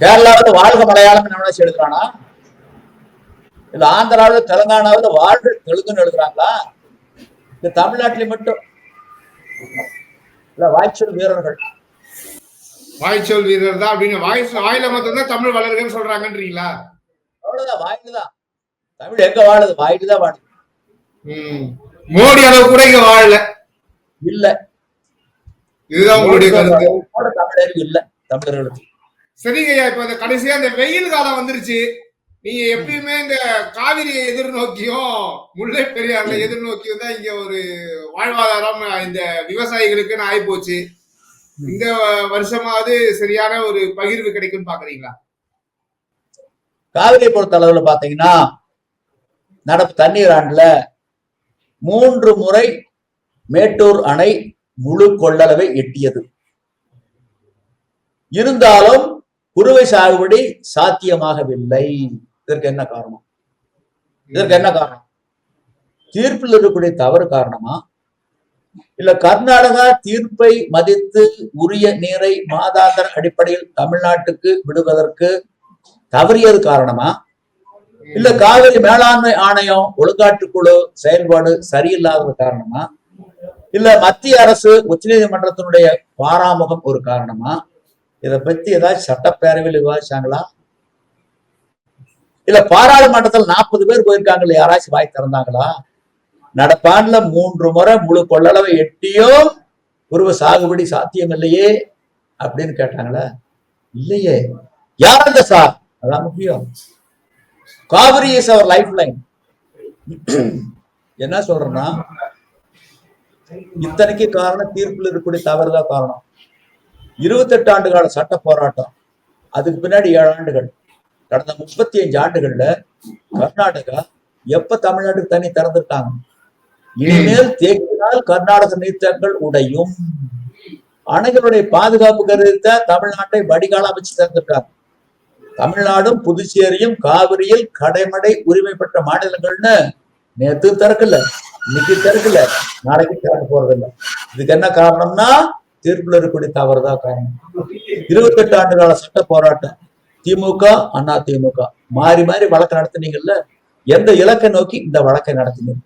A: கேரளாவில் வாழ்க மலையாளம் என்ன எழுதுறானா? இல்ல ஆந்திராவில் தெலுங்கானாவில் வாழ்க தெலுங்குன்னு எழுதுறாங்களா? இந்த தமிழ்நாட்டில மட்டும் இல்ல வாய்ச்சொல் வீரர்கள்
C: வாய்ச்சொல் வீரர் தான் அப்படின்னு வாயில மட்டும் தான் தமிழ் வளருதுன்னு சொல்றாங்கன்றீங்களா?
A: அவ்வளவுதான், வாயில தான் தமிழ் எங்க வாழுது, வாயில தான் வாழுது.
C: மோடி அளவு கூட இங்க வாழல
A: இல்ல,
C: இதுதான் உங்களுடைய கருத்து.
A: தமிழர் இல்ல தமிழர்களுக்கு.
C: சரிங்க ஐயா, இப்ப இந்த கடைசியா இந்த வெயில் காலம் வந்துருச்சு. நீங்க எப்பயுமே இந்த காவிரியை எதிர்நோக்கியும் முல்லை பெரியார்ல எதிர்நோக்கியும் தான் இங்க ஒரு வாழ்வாதாரம் இந்த விவசாயிகளுக்கு ஆகி போச்சு. இந்த வருஷமாவது சரியான ஒரு பகிர்வு கிடைக்கும் பாக்குறீங்களா?
A: காவிரியை பொறுத்த அளவுல பாத்தீங்கன்னா நடப்பு தண்ணீர் ஆண்டுல 3 முறை மேட்டூர் அணை முழு கொள்ளளவை எட்டியது. இருந்தாலும் குறுவை சாகுபடி சாத்தியமாகவில்லை. இதற்கு என்ன காரணம்? தீர்ப்பில் இருக்கக்கூடிய தவறு காரணமா, இல்ல கர்நாடகா தீர்ப்பை மதித்து உரிய நீரை மாதாந்திர அடிப்படையில் தமிழ்நாட்டுக்கு விடுவதற்கு தவறியது காரணமா, இல்ல காவிரி மேலாண்மை ஆணையம் ஒழுங்காற்றுக்குழு செயல்பாடு சரியில்லாதது காரணமா, இல்ல மத்திய அரசு உச்சநீதிமன்றத்தினுடைய பாராமுகம் ஒரு காரணமா? இதை பத்தி ஏதாச்சும் சட்டப்பேரவையில் விவாதிச்சாங்களா? இல்ல பாராளுமன்றத்தில் 40 பேர் போயிருக்காங்கல்ல, யாராச்சும் வாய் திறந்தாங்களா? நடப்பாண்டுல 3 முறை முழு கொள்ளளவை எட்டியும் குறுவை சாகுபடி சாத்தியம் இல்லையே அப்படின்னு கேட்டாங்களா? இல்லையே. யார் அந்த சார்? அதான் முக்கியம். Kaveri is our lifeline. என்ன சொல்றேன்னா, இத்தனைக்கு காரணம் தீர்ப்பில் இருக்கக்கூடிய தவறுதான் காரணம். 28 ஆண்டு கால சட்ட போராட்டம், அதுக்கு பின்னாடி 7 ஆண்டுகள், கடந்த 35 ஆண்டுகள்ல கர்நாடகா எப்ப தமிழ்நாட்டுக்கு தண்ணி திறந்துட்டாங்க? இனிமேல் தேக்கினால் கர்நாடக நீர்த்தேக்கங்கள் உடையும். அணைகளுடைய பாதுகாப்பு கருதி தமிழ்நாட்டை வடிகால அமைச்சு திறந்துட்டாங்க. தமிழ்நாடும் புதுச்சேரியும் காவிரியில் கடைமடை உரிமை பெற்ற மாநிலங்கள்னு நேற்று திறக்கல, இன்னைக்கு திறக்கல, நாளைக்கு திறக்க போறதில்லை. இதுக்கு என்ன காரணம்னா தீர்ப்புல இருக்கக்கூடிய தவறுதான் காரணம். 28 ஆண்டு கால சட்ட போராட்டம், திமுக அண்ணா திமுக மாறி மாறி வழக்கு நடத்தினீங்கல்ல, எந்த இலக்கை நோக்கி இந்த வழக்கை நடத்தினீங்க?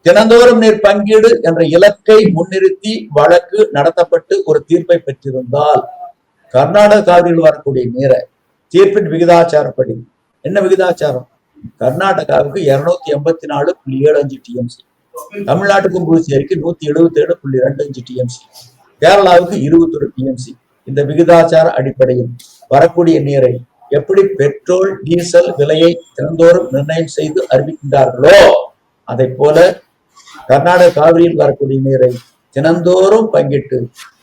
A: தினந்தோறும் நீர் பங்கீடு என்ற இலக்கை முன்னிறுத்தி வழக்கு நடத்தப்பட்டு ஒரு தீர்ப்பை பெற்றிருந்தால் கர்நாடக காவிரியில் வரக்கூடிய நீரை தீர்ப்பின் விகிதாச்சாரப்படி, என்ன விகிதாச்சாரம்? கர்நாடகாவுக்கு 284.75 டிஎம்சி, தமிழ்நாட்டுக்கும் புதுச்சேரிக்கு 177.25 டிஎம்சி, கேரளாவுக்கு 21 டிஎம்சி. இந்த விகிதாச்சார அடிப்படையில் வரக்கூடிய நீரை எப்படி பெட்ரோல் டீசல் விலையை தினந்தோறும் நிர்ணயம் செய்து அறிவிக்கின்றார்களோ அதை போல கர்நாடக காவிரியில் வரக்கூடிய நீரை தினந்தோறும் பங்கிட்டு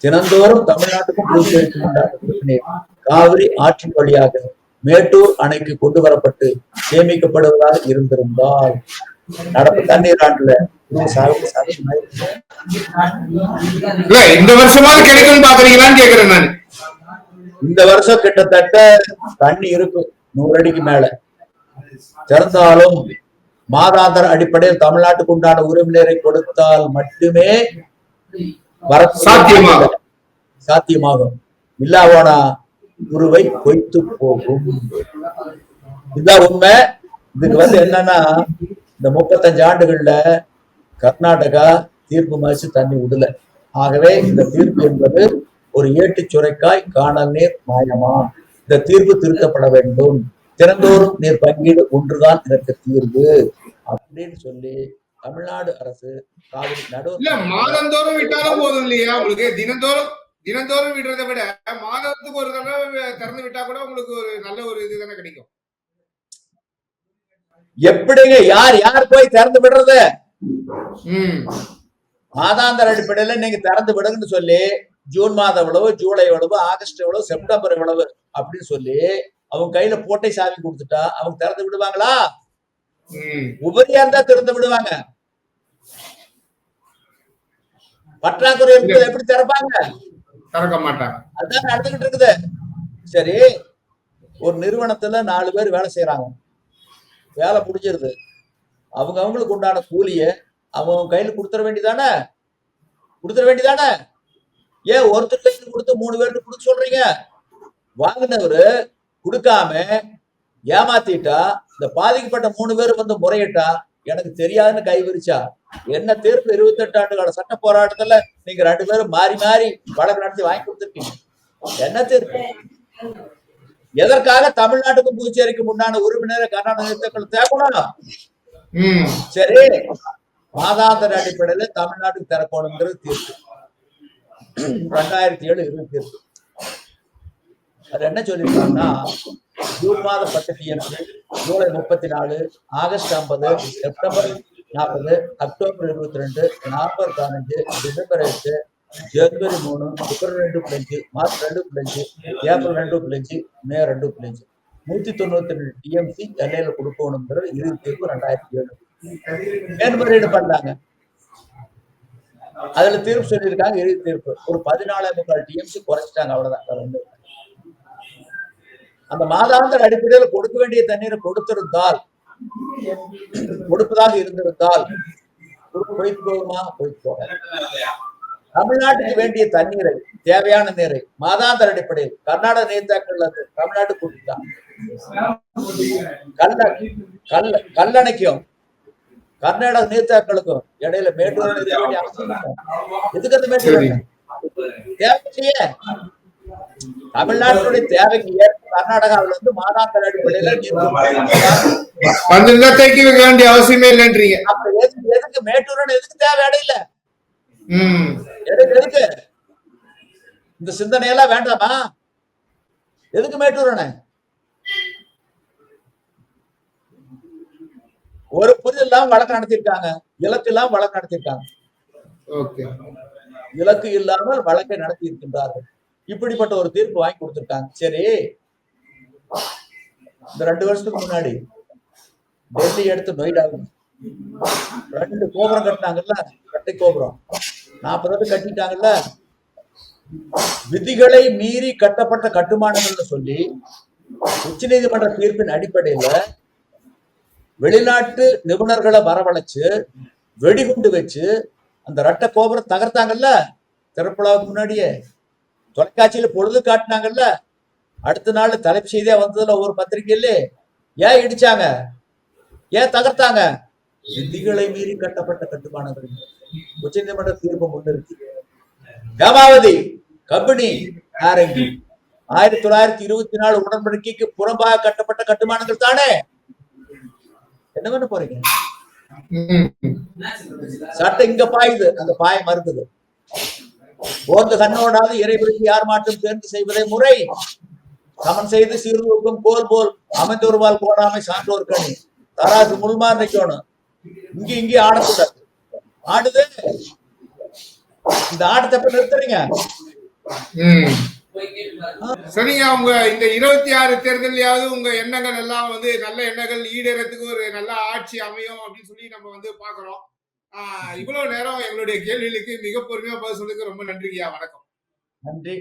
A: தினந்தோறும் தமிழ்நாட்டுக்கும் புதுச்சேரிக்கும் உண்டான நீர் காவிரி ஆற்றின் வழியாக மேட்டூர் அணைக்கு கொண்டு வரப்பட்டு சேமிக்கப்படுவதாக இருந்திருந்தால் நடப்பு தண்ணீர் ஆண்டுல
C: இந்த வருஷமாவது கிடைக்கும் பாக்குறீங்களான்னு கேக்குறேன் நான்.
A: இந்த வருஷம் கிட்டத்தட்ட தண்ணி இருக்கும் 100 அடிக்கு மேல. திறந்தாலும் மாதாந்திர அடிப்படையில் தமிழ்நாட்டுக்கு உண்டான உரிமையை கொடுத்தால் மட்டுமே சாத்தியமாகும். இல்லாவோனா குருவை பொய்த்து போகும். இதுதான் உண்மை. இதுக்கு என்னன்னா, இந்த 35 ஆண்டுகள்ல கர்நாடகா தீர்ப்பு மதிச்சு தண்ணி விடல. ஆகவே இந்த தீர்ப்பு என்பது ஒரு ஏட்டு சுரைக்காய் காணல் நீர் மாயமா. இந்த தீர்ப்பு திருத்தப்பட வேண்டும். தினந்தோறும் நீர் பங்கீடு ஒன்றுதான் இதற்கு தீர்வு அப்படின்னு சொல்லி தமிழ்நாடு அரசு காவிரி
C: மாதந்தோறும் விட்டாலும் போதும் இல்லையா? உங்களுக்கு தினந்தோறும் விடுறதை விட மாதத்துக்கு ஒரு தடவை திறந்து விட்டா கூட உங்களுக்கு ஒரு நல்ல ஒரு இது தானே கிடைக்கும்.
A: எப்படிங்க யார் போய் திறந்து விடுறது? மாதாந்திர அடிப்படையில நீங்க திறந்து விடுங்கன்னு சொல்லி ஜூன் மாதம் எவ்வளவு, ஜூலை எவ்வளவு, ஆகஸ்ட் எவ்வளவு, செப்டம்பர் எவ்வளவு அப்படின்னு சொல்லி அவங்க கையில போட்டை சாவி கொடுத்துட்டா அவங்க திறந்து விடுவாங்களா? உபரியா இருந்தா திறந்து விடுவாங்க. பற்றாக்குறை என்பது எப்படி திறப்பாங்க?
C: திறக்க மாட்டாங்க.
A: அதுதான் நடந்துகிட்டு இருக்குது. சரி, ஒரு நிறுவனத்துல 4 பேர் வேலை செய்யறாங்க, வேலை முடிஞ்சிருது. அவங்களுக்கு உண்டான கூலிய அவங்க கையில கொடுத்துட வேண்டியதானே? ஏன் ஒருத்தர் கையில கொடுத்து 3 பேருக்கு கொடுக்க சொல்றீங்க? வாங்கினவரு கொடுக்காம ஏமாத்திட்டா, இந்த பாதிக்கப்பட்ட 3 பேர் முறையிட்டா, எனக்கு தெரியாதுன்னு கை விரிச்சா என்ன தீர்ப்பு? 28 ஆண்டு கால சட்ட போராட்டத்துல நீங்க 2 பேரும் மாறி மாறி வழக்கு நடத்தி வாங்கி கொடுத்துருக்கீங்க. என்ன தீர்ப்பு? எதற்காக தமிழ்நாட்டுக்கும் புதுச்சேரிக்கும் உண்டான உறுப்பினரை கர்நாடக நிறுத்தங்கள் தேவைப்படும்? சரி, மாதாந்திர அடிப்படையில தமிழ்நாட்டுக்கு திறக்கணுங்கிறது தீர்ப்பு 2007 இறுதி தீர்ப்பு. அது என்ன சொல்லிருக்காங்கன்னா, ஜூன் மாதம் 10 TMC, July 34, August 50, September 40, October 22, November 15, December 8, ஜனவரி 3, பிப்ரவரி 2.5, மார்ச் 2.5, ஏப்ரல் 2.5, மே 2.5, 192 டிஎம்சி சென்னையில கொடுக்கணுங்கிறது இறுதி தீர்ப்பு 2007. மேன்முறையீடு பண்ணாங்க, அதுல தீர்ப்பு சொல்லியிருக்காங்க. இறுதி தீர்ப்பு ஒரு 14.25 டிஎம்சி குறைச்சிட்டாங்க, அவ்வளவுதான். அந்த மாதாந்திர அடிப்படையில் கொடுக்க வேண்டிய தண்ணீரை கொடுத்திருந்தால், கொடுப்பதாக இருந்திருந்தால் பொய்த்து போகுமா? பொய்த்து போக. தமிழ்நாட்டுக்கு வேண்டிய தண்ணீரை, தேவையான நீரை மாதாந்திர அடிப்படையில் கர்நாடக நீர்த்தாக்கள்ல இருந்து தமிழ்நாட்டுக்கு கொடுத்துட்டாங்க. கல்லணைக்கும் கர்நாடக நீர்த்தாக்களுக்கும் இடையில மேட்டூர் இருக்க வேண்டிய அவசியம் இல்லை. எதுக்கு அந்த மேட்டூர் தேவையே? தமிழ்நாட்டுடைய தேவைக்கு ஏற்ப கர்நாடகாவில இருந்து மாதாந்திர அடிப்படையில
C: வைக்க வேண்டிய அவசியமே இல்லைன்றீங்க.
A: அப்ப எதுக்கு மேட்டூர் எதுக்கு தேவை? இடையில எதுக்கு இந்த சிந்தனையெல்லாம் வேண்டாமா? எதுக்கு மேட்டூர் அணை? ஒரு புரிதல் இல்லாம வழக்கு நடத்திருக்காங்க, இலக்கு இல்லாம வழக்கு நடத்திருக்காங்க. இலக்கு இல்லாமல் வழக்கை நடத்தி இருக்கின்றார்கள். இப்படிப்பட்ட ஒரு தீர்ப்பு வாங்கி கொடுத்திருக்காங்க. சரி, இந்த 2 வருஷத்துக்கு முன்னாடி டெல்லி எடுத்து நொய்டா 2 கோபுரம் கட்டினாங்கல்ல, கட்டை கோபுரம் 40 அடி கட்டிட்டாங்கல்ல. விதிகளை மீறி கட்டப்பட்ட கட்டுமானங்கள்னு சொல்லி உச்ச நீதிமன்ற தீர்ப்பின் அடிப்படையில வெளிநாட்டு நிபுணர்களை வரவழைச்சு வெடிகுண்டு வச்சு அந்த ரெட்டை கோபுரம் தகர்த்தாங்கல்ல. திறப்புலாவுக்கு முன்னாடியே தொலைக்காட்சியில பொழுது காட்டினாங்கல்ல. அடுத்த நாள் தலைப்பு செய்தியா வந்ததுல ஒரு பத்திரிகையில ஏன் இடிச்சாங்க, ஏன் தகர்த்தாங்க? விதிகளை மீறி கட்டப்பட்ட கட்டுமானங்கள். உச்ச நீதிமன்ற தீர்ப்பு முன்னிறுத்தி கமாவதி, கபினி, நாரங்கி 1924 உடன்படிக்கைக்கு புறம்பாக கட்டப்பட்ட கட்டுமானங்கள் தானே. என்ன பண்ண போறீங்க? சட்டம் இங்க பாயுது, அந்த பாய மறுக்குது. போர்ந்து கண்ணோடாது இறைவருக்கு யார் மாற்றம் தேர்ந்து செய்வதே முறை. சமன் செய்து சீர்தூக்கும் கோல் போல் அமைந்தொருவால் போடாமை சான்றோர் கணி. தராசு முள்மா நிக்கணும். இங்கே ஆடக்கூடாது. ஆடுது. இந்த ஆட்டத்தை எப்ப நிறுத்துறீங்க?
C: சரிங்க. உங்க இந்த 26 தேர்தலையாவது உங்க எண்ணங்கள் எல்லாம் நல்ல எண்ணங்கள் ஈடேறதுக்கு ஒரு நல்ல ஆட்சி அமையும் அப்படின்னு சொல்லி நம்ம பாக்குறோம். இவ்வளவு நேரம் எங்களுடைய கேள்விகளுக்கு மிக பொறுமையா பதில் சொல்றதுக்கு ரொம்ப நன்றிங்கய்யா. வணக்கம்.
A: நன்றி.